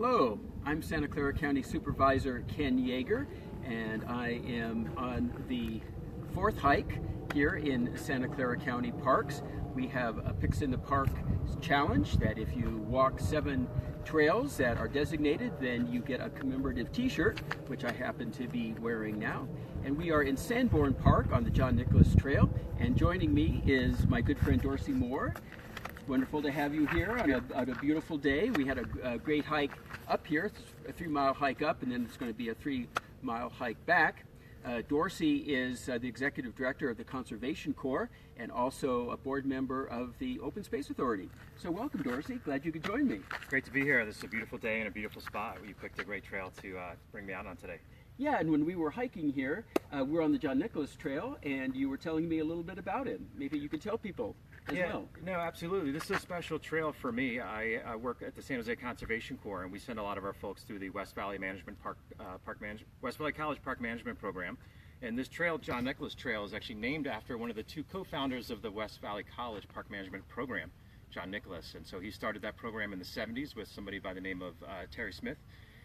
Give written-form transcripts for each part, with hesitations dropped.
Hello, I'm Santa Clara County Supervisor Ken Yeager, and I am on the fourth hike here in Santa Clara County Parks. We have a Picks in the Park challenge that if you walk 7 trails that are designated, then you get a commemorative t-shirt, which I happen to be wearing now. And we are in Sanborn Park on the John Nicholas Trail, and joining me is my good friend Dorsey Moore. Wonderful to have you here on a beautiful day. We had a great hike up here. It's a 3-mile hike up, and then it's going to be a 3-mile hike back. Dorsey is the Executive Director of the Conservation Corps and also a board member of the Open Space Authority. So welcome, Dorsey. Glad you could join me. Great to be here. This is a beautiful day and a beautiful spot. You picked a great trail to bring me out on today. Yeah, and when we were hiking here, we're on the John Nicholas Trail, and you were telling me a little bit about it. Maybe you could tell people as well. No, absolutely. This is a special trail for me. I work at the San Jose Conservation Corps, and we send a lot of our folks through the West Valley West Valley College Park Management Program. And this trail, John Nicholas Trail, is actually named after one of the 2 co-founders of the West Valley College Park Management Program, John Nicholas. And so he started that program in the 70s with somebody by the name of Terry Smith.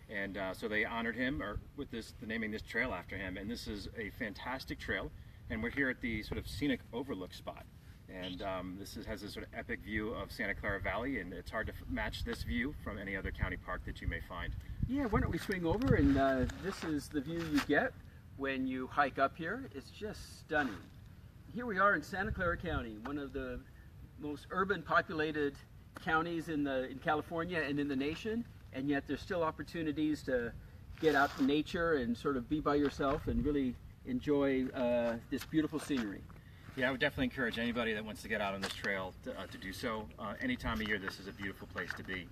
And so they honored him with naming this trail after him. And this is a fantastic trail. And we're here at the sort of scenic overlook spot. And has a sort of epic view of Santa Clara Valley, and it's hard to match this view from any other county park that you may find. Yeah, why don't we swing over, and this is the view you get when you hike up here. It's just stunning. Here we are in Santa Clara County, one of the most urban populated counties in California and in the nation, and yet there's still opportunities to get out in nature and sort of be by yourself and really enjoy this beautiful scenery. Yeah, I would definitely encourage anybody that wants to get out on this trail to do so. Any time of year, this is a beautiful place to be.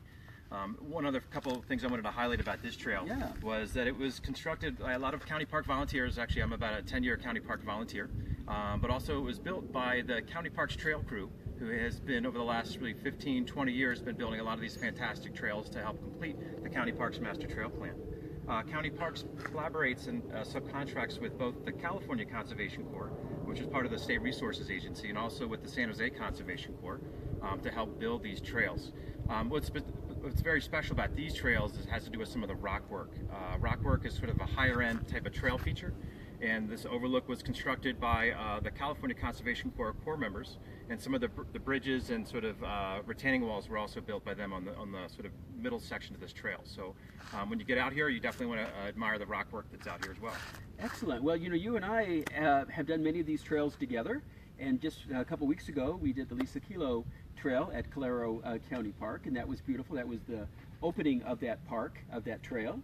One other couple of things I wanted to highlight about this trail was that it was constructed by a lot of county park volunteers. Actually, I'm about a 10-year county park volunteer, but also it was built by the County Parks Trail crew, who has been, over the last really 15, 20 years, been building a lot of these fantastic trails to help complete the County Parks Master Trail Plan. County Parks collaborates and subcontracts with both the California Conservation Corps, which is part of the State Resources Agency, and also with the San Jose Conservation Corps to help build these trails. What's very special about these trails has to do with some of the rock work. Rock work is sort of a higher end type of trail feature, and this overlook was constructed by the California Conservation Corps members, and some of the bridges and sort of retaining walls were also built by them on the sort of middle section of this trail. So when you get out here, you definitely want to admire the rock work that's out here as well. Excellent. Well, you and I have done many of these trails together, and just a couple weeks ago we did the Lisa Kilo Trail at Clara County Park, and that was beautiful. That was the opening of that park, of that trail.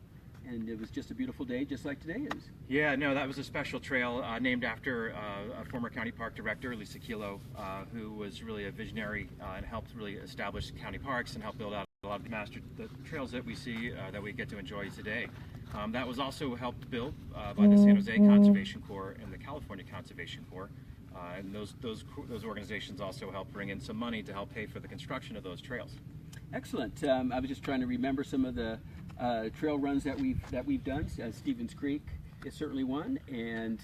And it was just a beautiful day, just like today is. Yeah, no, that was a special trail named after a former county park director, Lisa Kilo, who was really a visionary and helped really establish county parks and help build out a lot of the trails that we see that we get to enjoy today. That was also helped built by the San Jose Conservation Corps and the California Conservation Corps. And those organizations also helped bring in some money to help pay for the construction of those trails. Excellent. I was just trying to remember some of the trail runs that we've done. Stevens Creek is certainly one, and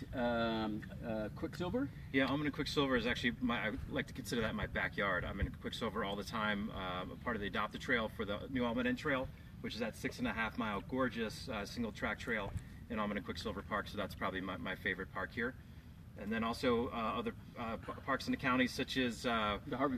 Quicksilver. Yeah, Almond and Quicksilver is actually I like to consider that my backyard. I'm in Quicksilver all the time. A part of the Adopt a Trail for the New Almond Trail, which is that 6.5-mile gorgeous single track trail in Almond and Quicksilver Park. So that's probably my favorite park here. And then also other parks in the county, such as the Harvey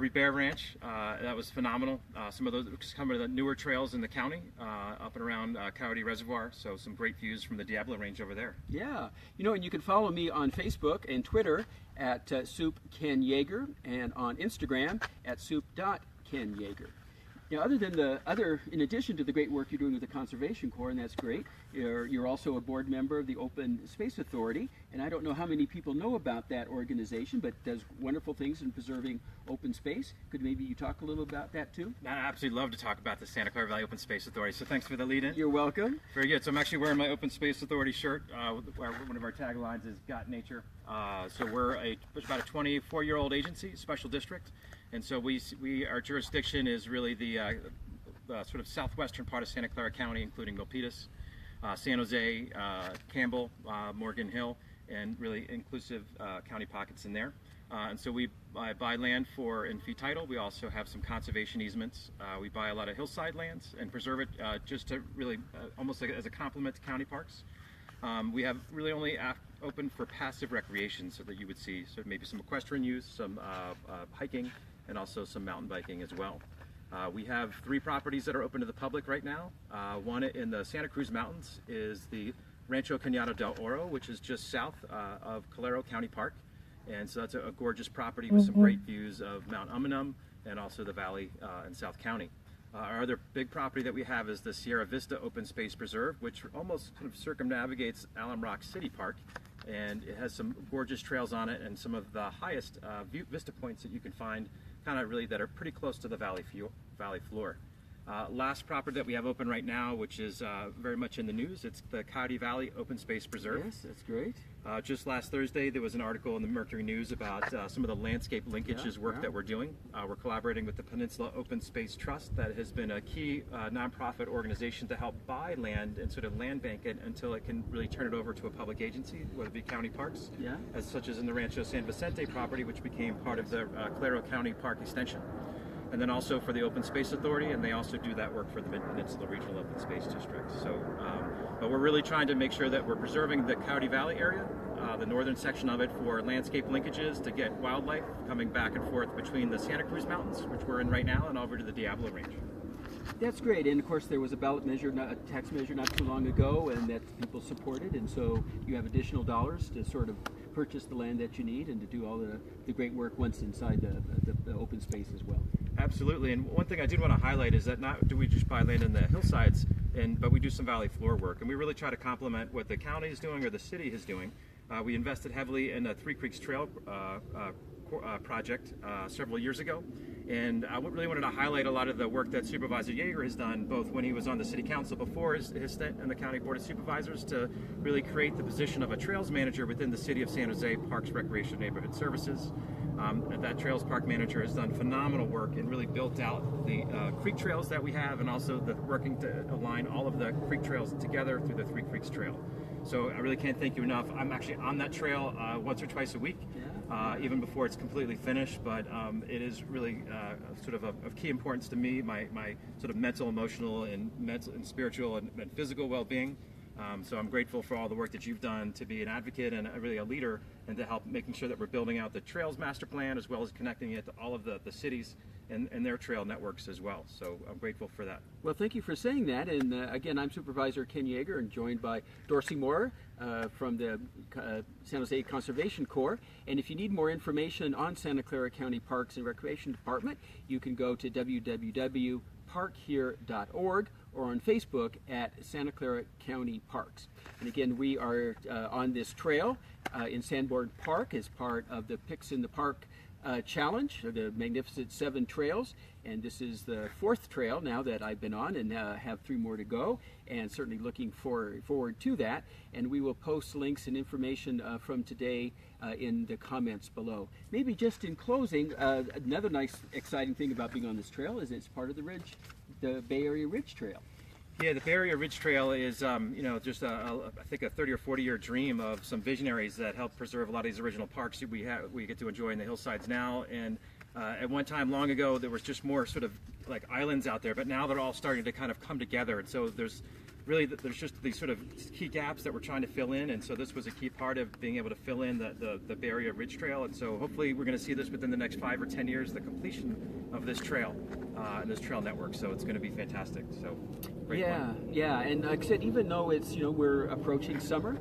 Bear Ranch. That was phenomenal. Some of the newer trails in the county, up and around Coyote Reservoir. So some great views from the Diablo Range over there. Yeah, and you can follow me on Facebook and Twitter at Soup Ken Yeager, and on Instagram at soup.kenyeager. Now, in addition to the great work you're doing with the Conservation Corps, and that's great, you're also a board member of the Open Space Authority, and I don't know how many people know about that organization, but does wonderful things in preserving open space. Could maybe you talk a little about that too? I absolutely love to talk about the Santa Clara Valley Open Space Authority, so thanks for the lead-in. You're welcome. Very good. So I'm actually wearing my Open Space Authority shirt. One of our taglines is Got Nature. So we're about a 24-year-old agency, special district. And so our jurisdiction is really the sort of southwestern part of Santa Clara County, including Milpitas, San Jose, Campbell, Morgan Hill, and really inclusive county pockets in there. And so we buy land in fee title. We also have some conservation easements. We buy a lot of hillside lands and preserve it just to really almost like as a complement to county parks. We have really only open for passive recreation, so that you would see maybe some equestrian use, some hiking, and also some mountain biking as well. We have 3 properties that are open to the public right now. One in the Santa Cruz Mountains is the Rancho Cañada del Oro, which is just south of Clara County Park. And so that's a gorgeous property with some great views of Mount Umunum and also the valley in South County. Our other big property that we have is the Sierra Vista Open Space Preserve, which almost kind of circumnavigates Alum Rock City Park. And it has some gorgeous trails on it and some of the highest vista points that you can find, kind of really that are pretty close to the valley floor. Last property that we have open right now, which is very much in the news, it's the Coyote Valley Open Space Preserve. Yes, that's great. Just last Thursday, there was an article in the Mercury News about some of the landscape linkages work that we're doing. We're collaborating with the Peninsula Open Space Trust, that has been a key nonprofit organization to help buy land and sort of land bank it until it can really turn it over to a public agency, whether it be county parks, as such as in the Rancho San Vicente property, which became part of the Clara County Park extension. And then also for the Open Space Authority, and they also do that work for the Mid-Peninsula Regional Open Space District. So, but we're really trying to make sure that we're preserving the Coyote Valley area, the northern section of it, for landscape linkages to get wildlife coming back and forth between the Santa Cruz Mountains, which we're in right now, and over to the Diablo Range. That's great, and of course there was a ballot measure, a tax measure not too long ago, and that people supported, and so you have additional dollars to sort of purchase the land that you need and to do all the great work once inside the open space as well. Absolutely, and one thing I did want to highlight is that not do we just buy land in the hillsides, but we do some valley floor work, and we really try to complement what the county is doing or the city is doing. We invested heavily in the Three Creeks Trail project several years ago, and I really wanted to highlight a lot of the work that Supervisor Yeager has done, both when he was on the City Council before his stint in the County Board of Supervisors, to really create the position of a trails manager within the City of San Jose Parks, Recreation, Neighborhood Services. That Trails Park Manager has done phenomenal work and really built out the creek trails that we have, and also working to align all of the creek trails together through the Three Creeks Trail. So I really can't thank you enough. I'm actually on that trail once or twice a week, even before it's completely finished, but it is really sort of of key importance to me, my sort of mental, emotional, and spiritual and physical well-being. So I'm grateful for all the work that you've done to be an advocate and really a leader, and to help making sure that we're building out the Trails Master Plan, as well as connecting it to all of the cities and their trail networks as well. So I'm grateful for that. Well, thank you for saying that. And again, I'm Supervisor Ken Yeager, and joined by Dorsey Moore from the San Jose Conservation Corps. And if you need more information on Santa Clara County Parks and Recreation Department, you can go to www.parkhere.org, or on Facebook at Santa Clara County Parks. And again, we are on this trail in Sanborn Park as part of the Picks in the Park Challenge, the Magnificent 7 Trails. And this is the 4th trail now that I've been on, and have 3 more to go, and certainly looking forward to that. And we will post links and information from today in the comments below. Maybe just in closing, another nice exciting thing about being on this trail is it's part of the Bay Area Ridge Trail. Yeah, the Bay Area Ridge Trail is, just I think a 30 or 40 year dream of some visionaries that helped preserve a lot of these original parks we get to enjoy in the hillsides now. And at one time long ago, there was just more sort of like islands out there, but now they're all starting to kind of come together. And so there's just these sort of key gaps that we're trying to fill in, and so this was a key part of being able to fill in the Bay Area Ridge Trail. And so hopefully we're going to see this within the next 5 or 10 years, the completion of this trail and this trail network. So it's going to be fantastic. So great fun. Yeah, and like I said, even though it's we're approaching summer,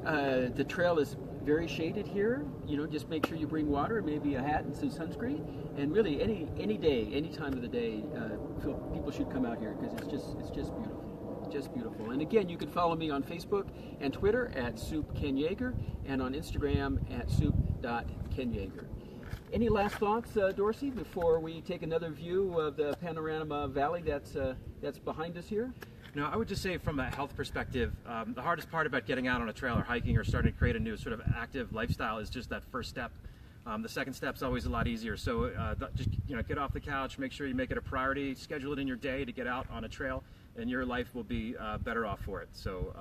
the trail is very shaded here. Just make sure you bring water, maybe a hat and some sunscreen, and really any day, any time of the day, people should come out here, because it's just beautiful. Just beautiful. And again, you can follow me on Facebook and Twitter at SoupKenYeager, and on Instagram at soup.kenyeager. Any last thoughts, Dorsey, before we take another view of the panorama valley that's behind us here? No, I would just say from a health perspective, the hardest part about getting out on a trail or hiking or starting to create a new sort of active lifestyle is just that first step. The second step's always a lot easier. So just get off the couch, make sure you make it a priority, schedule it in your day to get out on a trail, and your life will be better off for it. So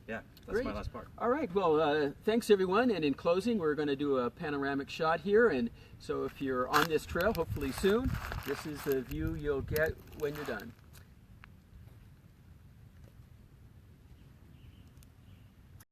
Yeah, that's Great. my last part. All right, well, thanks everyone, and in closing, we're going to do a panoramic shot here, and so if you're on this trail, hopefully soon, this is the view you'll get when you're done.